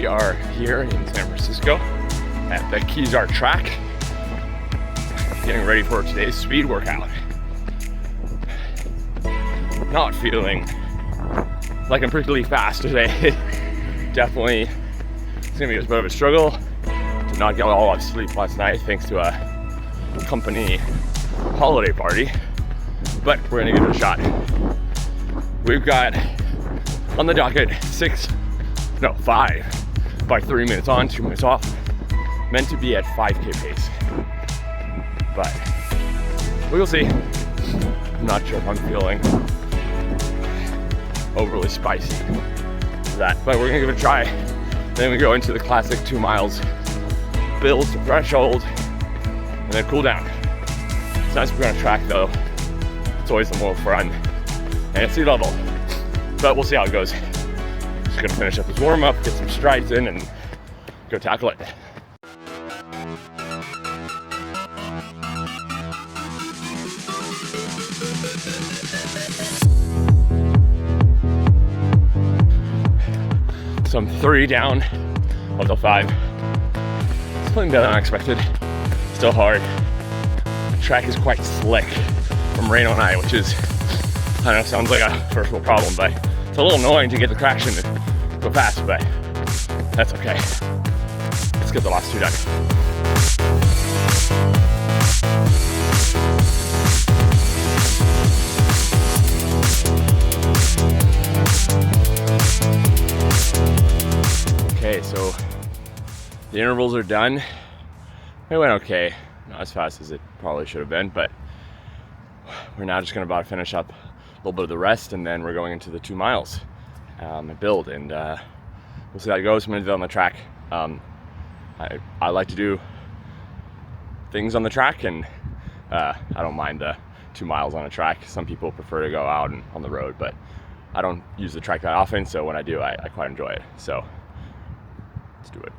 are here in San Francisco at the Kezar track, getting ready for today's speed workout. Not feeling like I'm particularly fast today. Definitely, it's gonna be a bit of a struggle to not get all of sleep last night thanks to a company holiday party, but we're gonna give it a shot. We've got on the docket 5 by 3 minutes on, 2 minutes off, meant to be at 5K pace, but we'll see. I'm not sure if I'm feeling overly spicy for that, but we're gonna give it a try. Then we go into the classic 2 miles, build to threshold, and then cool down. It's nice to be on a track though. It's always the more fun, and it's sea level, but we'll see how it goes. Just gonna finish up this warm up, get some strides in, and go tackle it. So I'm 3 down, until 5. It's playing better than I expected. Still hard. The track is quite slick from rain on eye, which is, I know, sounds like a first world problem, but it's a little annoying to get the traction and go fast, but that's okay. Let's get the last 2 done. Okay, so the intervals are done. It went okay, not as fast as it probably should have been, but we're now just gonna about finish up a little bit of the rest, and then we're going into the 2 miles and build, and we'll see how it goes. I'm gonna do that on the track. I like to do things on the track, and I don't mind the 2 miles on a track. Some people prefer to go out and on the road, but I don't use the track that often, so when I do, I quite enjoy it. So let's do it.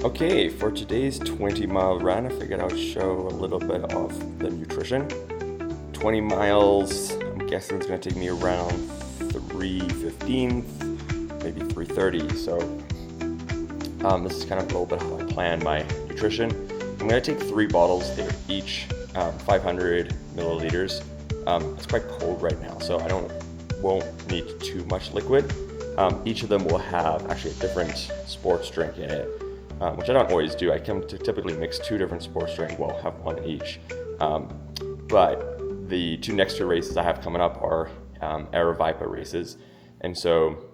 Okay, for today's 20-mile run, I figured I would show a little bit of the nutrition. 20 miles, I'm guessing it's going to take me around 3:15, maybe 3:30. So this is kind of a little bit how I plan my nutrition. I'm going to take 3 bottles. They're each 500 milliliters. It's quite cold right now, so I won't need too much liquid. Each of them will have actually a different sports drink in it. Which I don't always do. I can typically mix 2 different sports drinks, well, have 1 in each. But the 2 next 2 races I have coming up are Aravaipa races. And so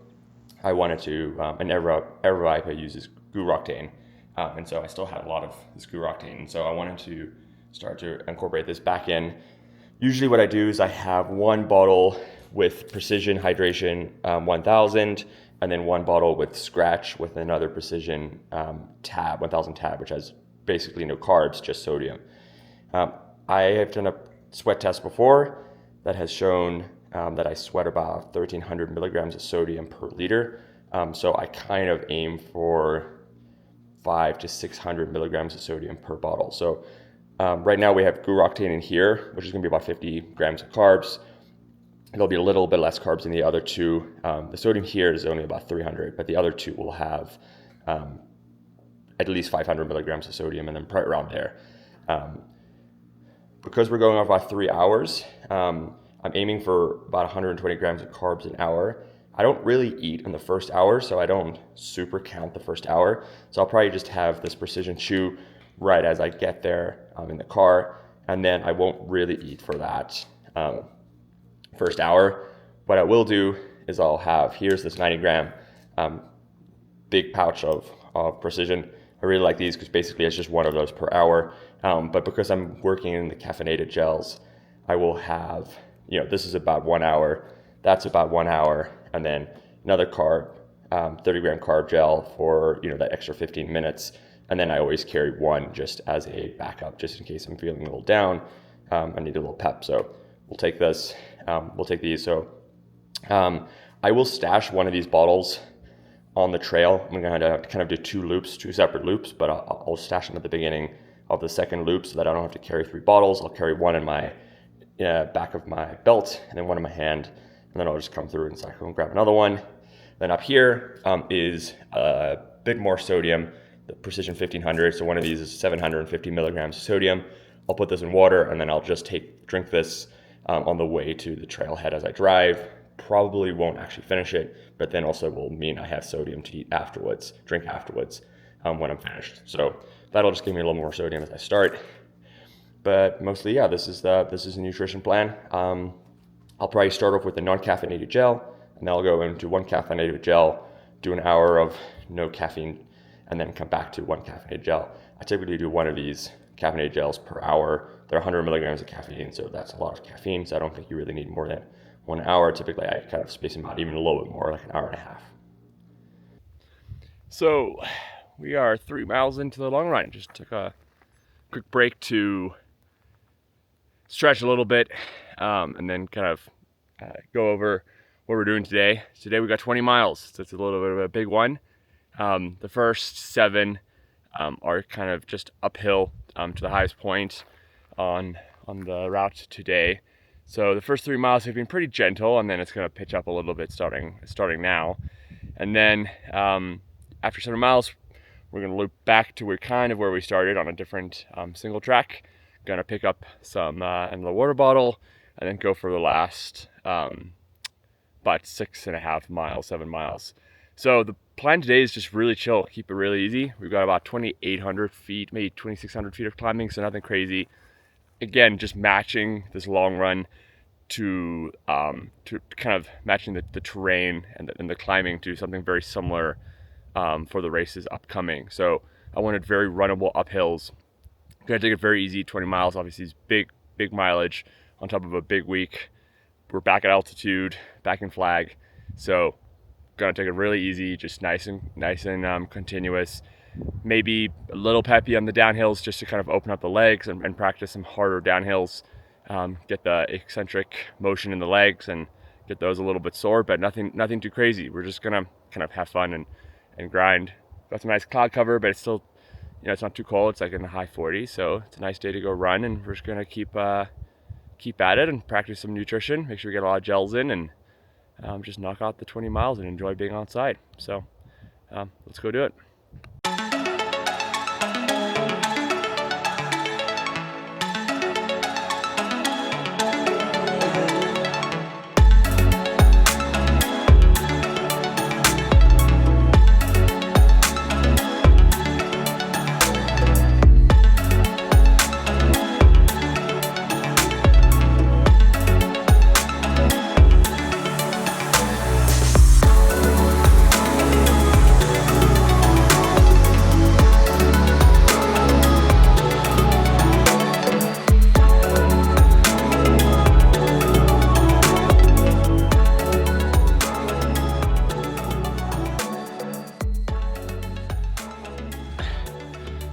I wanted to, and Aravaipa uses GUROctane. And so I still had a lot of this GUROctane. And so I wanted to start to incorporate this back in. Usually what I do is I have 1 bottle with Precision Hydration 1000, and then 1 bottle with Scratch with another Precision 1000 tab, which has basically no carbs, just sodium. I have done a sweat test before that has shown that I sweat about 1,300 milligrams of sodium per liter. So I kind of aim for 500 to 600 milligrams of sodium per bottle. So right now we have GUROctane in here, which is gonna be about 50 grams of carbs. There'll be a little bit less carbs in the other 2. The sodium here is only about 300, but the other 2 will have at least 500 milligrams of sodium, and then right around there. Because we're going off about 3 hours, I'm aiming for about 120 grams of carbs an hour. I don't really eat in the first hour, so I don't super count the first hour. So I'll probably just have this Precision Chew right as I get there in the car, and then I won't really eat for that first hour. what I will do is I'll have, here's this 90-gram big pouch of Precision. I really like these because basically it's just one of those per hour. But because I'm working in the caffeinated gels, I will have, this is about 1 hour, that's about 1 hour, and then another carb, 30-gram carb gel for, that extra 15 minutes. And then I always carry one just as a backup, just in case I'm feeling a little down. I need a little pep. So we'll take this, we'll take these. So I will stash one of these bottles on the trail. I'm going to kind of do two separate loops, but I'll stash them at the beginning of the second loop so that I don't have to carry 3 bottles. I'll carry one in my back of my belt and then one in my hand, and then I'll just come through and cycle and grab another one. Then up here is a bit more sodium, the Precision 1500. So one of these is 750 milligrams of sodium. I'll put this in water, and then I'll just drink this on the way to the trailhead as I drive. Probably won't actually finish it, but then also will mean I have sodium to drink afterwards when I'm finished. So that'll just give me a little more sodium as I start. But mostly, yeah, this is the nutrition plan. I'll probably start off with a non-caffeinated gel, and then I'll go into one caffeinated gel, do an hour of no caffeine, and then come back to one caffeinated gel. I typically do one of these caffeinated gels per hour. They're 100 milligrams of caffeine, so that's a lot of caffeine, so I don't think you really need more than 1 hour. Typically, I kind of space them out even a little bit more, like an hour and a half. So we are 3 miles into the long run. Just took a quick break to stretch a little bit, and then kind of go over what we're doing today. Today we got 20 miles, so it's a little bit of a big one. The first 7 are kind of just uphill to the highest point on the route today. So the first 3 miles have been pretty gentle, and then it's going to pitch up a little bit starting now. And then after 7 miles, we're going to loop back to where we started on a different single track. Going to pick up some in the water bottle, and then go for the last about 6.5 miles, 7 miles. So the plan today is just really chill, keep it really easy. We've got about 2,800 feet, maybe 2,600 feet of climbing, so nothing crazy. Again, just matching this long run to kind of matching the terrain and the climbing to something very similar for the races upcoming. So I wanted very runnable uphills. Gonna take it very easy. 20 miles, obviously, is big mileage on top of a big week. We're back at altitude, back in flag, so gonna take it really easy, just nice and continuous. Maybe a little peppy on the downhills just to kind of open up the legs and practice some harder downhills. Get the eccentric motion in the legs and get those a little bit sore, but nothing too crazy. We're just gonna kind of have fun and grind. Got some nice cloud cover, but it's still, it's not too cold. It's like in the high 40s, so it's a nice day to go run, and we're just gonna keep at it and practice some nutrition, make sure we get a lot of gels in, and just knock out the 20 miles and enjoy being outside. So let's go do it.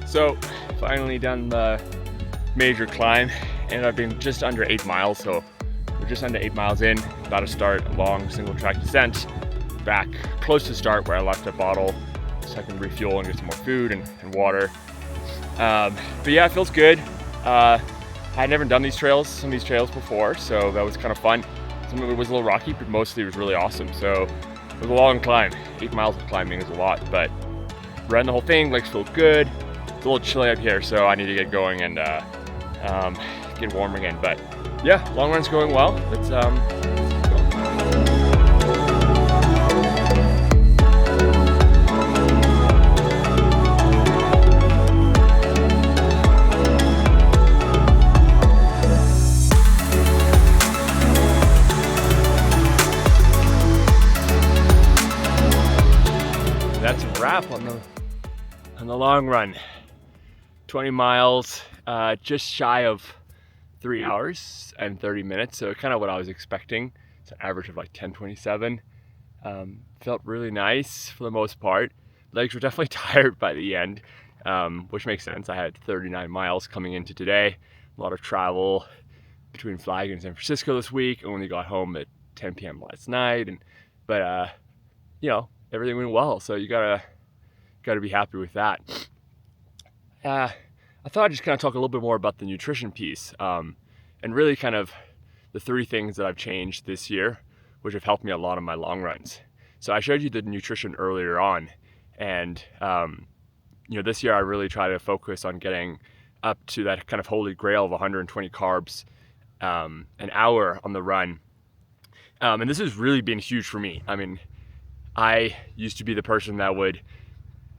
So finally done the major climb, ended up being just under 8 miles. So we're just under 8 miles in, about to start a long single track descent back close to start where I left a bottle so I can refuel and get some more food and water. But yeah, it feels good. I had never done some of these trails before, so that was kind of fun. Some of it was a little rocky, but mostly it was really awesome. So it was a long climb. 8 miles of climbing is a lot, but ran the whole thing, legs feel good. It's a little chilly up here, so I need to get going and get warm again. But yeah, long run's going well. Let's go. wrap on the long run. 20 miles, just shy of 3 hours and 30 minutes. So kind of what I was expecting. It's an average of like 10:27. Felt really nice for the most part. Legs were definitely tired by the end, which makes sense. I had 39 miles coming into today. A lot of travel between Flagler and San Francisco this week. I only got home at 10 p.m. last night, but everything went well. So you gotta be happy with that. I thought I'd just kind of talk a little bit more about the nutrition piece, and really kind of the 3 things that I've changed this year, which have helped me a lot on my long runs. So I showed you the nutrition earlier on, and this year I really try to focus on getting up to that kind of holy grail of 120 carbs an hour on the run. And this has really been huge for me. I mean, I used to be the person that would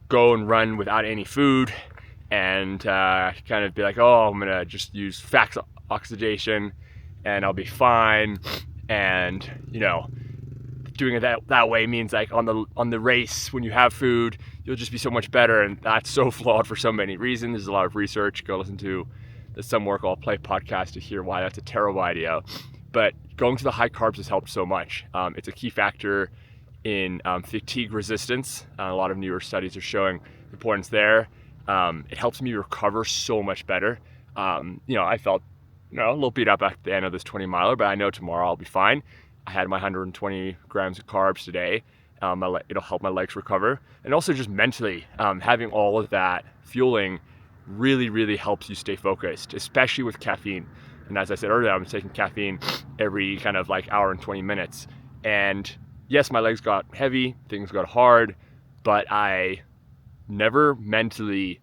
go and run without any food and kind of be like, oh, I'm gonna just use fat oxidation and I'll be fine. And doing it that way means like on the race, when you have food, you'll just be so much better. And that's so flawed for so many reasons. There's a lot of research. Go listen to the Some Work I'll Play podcast to hear why that's a terrible idea. But going to the high carbs has helped so much. It's a key factor in fatigue resistance. A lot of newer studies are showing the importance there. It helps me recover so much better. I felt a little beat up at the end of this 20 miler, but I know tomorrow I'll be fine. I had my 120 grams of carbs today. It'll help my legs recover. And also just mentally, having all of that fueling really, really helps you stay focused, especially with caffeine. And as I said earlier, I'm taking caffeine every kind of like hour and 20 minutes. And yes, my legs got heavy, things got hard, but I never mentally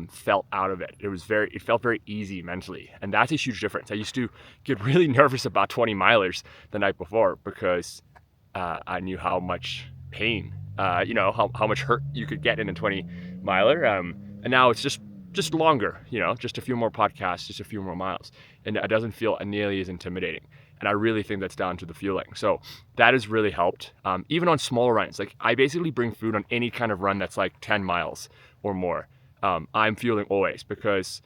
felt out of it. It felt very easy mentally. And that's a huge difference. I used to get really nervous about 20 milers the night before because I knew how much pain, how much hurt you could get in a 20 miler. And now it's just longer, just a few more podcasts, just a few more miles. And it doesn't feel nearly as intimidating. And I really think that's down to the fueling. So that has really helped. Even on smaller runs, like I basically bring food on any kind of run that's like 10 miles or more. I'm fueling always because,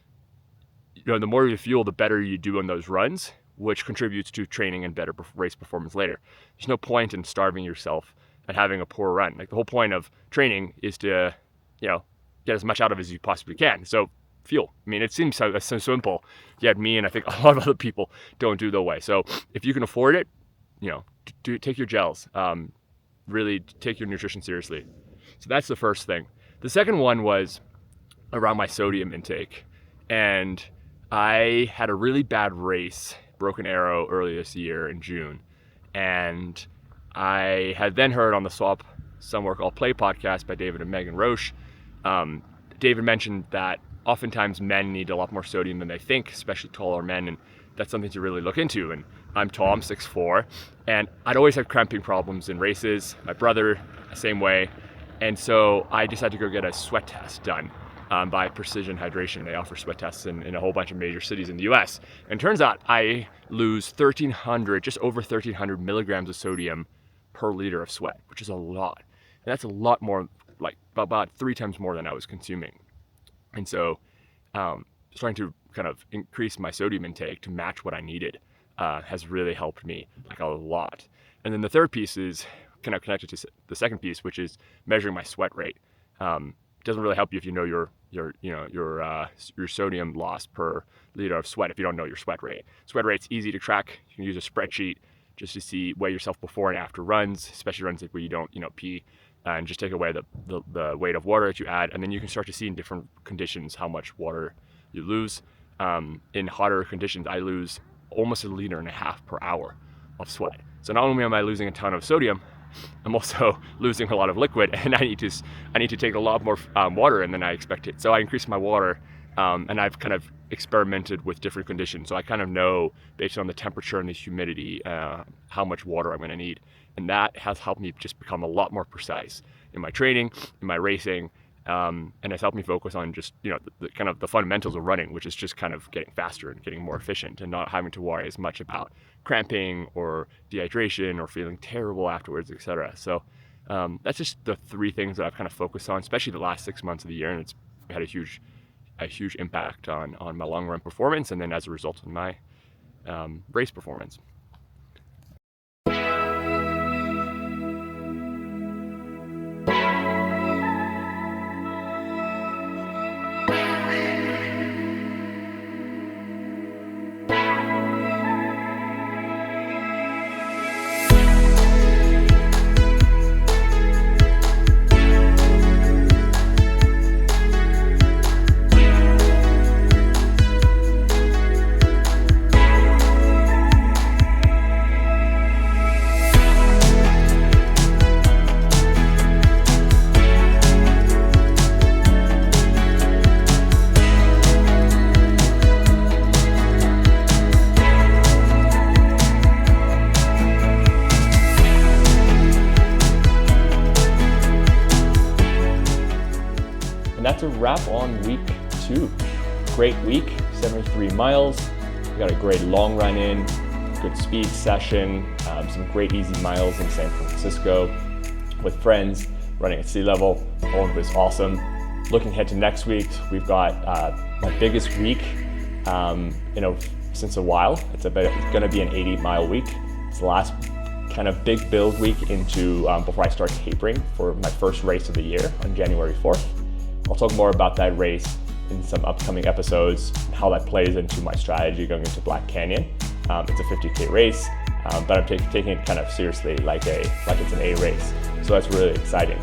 the more you fuel, the better you do on those runs, which contributes to training and better race performance later. There's no point in starving yourself and having a poor run. Like the whole point of training is to, get as much out of it as you possibly can. So fuel. I mean, it seems so simple, yet me and I think a lot of other people don't do the way. So if you can afford it, take your gels. Really take your nutrition seriously. So that's the first thing. The second one was around my sodium intake. And I had a really bad race, Broken Arrow, early this year in June. And I had then heard on the Some Work I'll Play podcast by David and Megan Roche, David mentioned that oftentimes men need a lot more sodium than they think, especially taller men, and that's something to really look into. And I'm tall, I'm 6'4", and I'd always have cramping problems in races. My brother, the same way. And so I decided to go get a sweat test done by Precision Hydration. They offer sweat tests in a whole bunch of major cities in the US. And it turns out I lose just over 1,300 milligrams of sodium per liter of sweat, which is a lot. And that's a lot more, like about 3 times more than I was consuming. And so starting to kind of increase my sodium intake to match what I needed has really helped me like a lot. And then the third piece is kind of connected to the second piece, which is measuring my sweat rate. It doesn't really help you if you know your sodium loss per liter of sweat if you don't know your sweat rate. Sweat rate's easy to track. You can use a spreadsheet just to weigh yourself before and after runs, especially runs where you don't pee, and just take away the weight of water that you add, and then you can start to see in different conditions how much water you lose. In hotter conditions, I lose almost 1.5 liters per hour of sweat. So not only am I losing a ton of sodium, I'm also losing a lot of liquid, and I need to take a lot more water in than I expected. So I increased my water, and I've kind of experimented with different conditions. So I kind of know based on the temperature and the humidity how much water I'm going to need, and that has helped me just become a lot more precise in my training, in my racing, and it's helped me focus on just the kind of the fundamentals of running, which is just kind of getting faster and getting more efficient and not having to worry as much about cramping or dehydration or feeling terrible afterwards, etc. So That's just the three things that I've kind of focused on, especially the last 6 months of the year, and it's had a huge impact on my long run performance, and then as a result of my race performance. And that's a wrap on week 2. Great week, 73 miles. We got a great long run in, good speed session, some great easy miles in San Francisco with friends, running at sea level. All of it was awesome. Looking ahead to next week, we've got my biggest week since a while. It's going to be an 80-mile week. It's the last kind of big build week into before I start tapering for my first race of the year on January 4th. I'll talk more about that race in some upcoming episodes and how that plays into my strategy going into Black Canyon. It's a 50K race, but I'm taking it kind of seriously like it's an A race. So that's really exciting.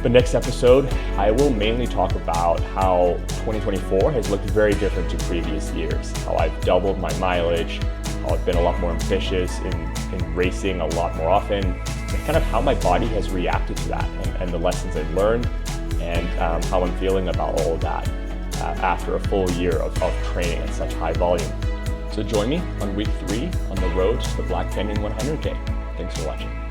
The next episode, I will mainly talk about how 2024 has looked very different to previous years, how I've doubled my mileage, how I've been a lot more ambitious in racing a lot more often, and kind of how my body has reacted to that and the lessons I've learned, and how I'm feeling about all of that after a full year of training at such high volume. So join me on week 3 on the road to the Black Canyon 100K. Thanks for watching.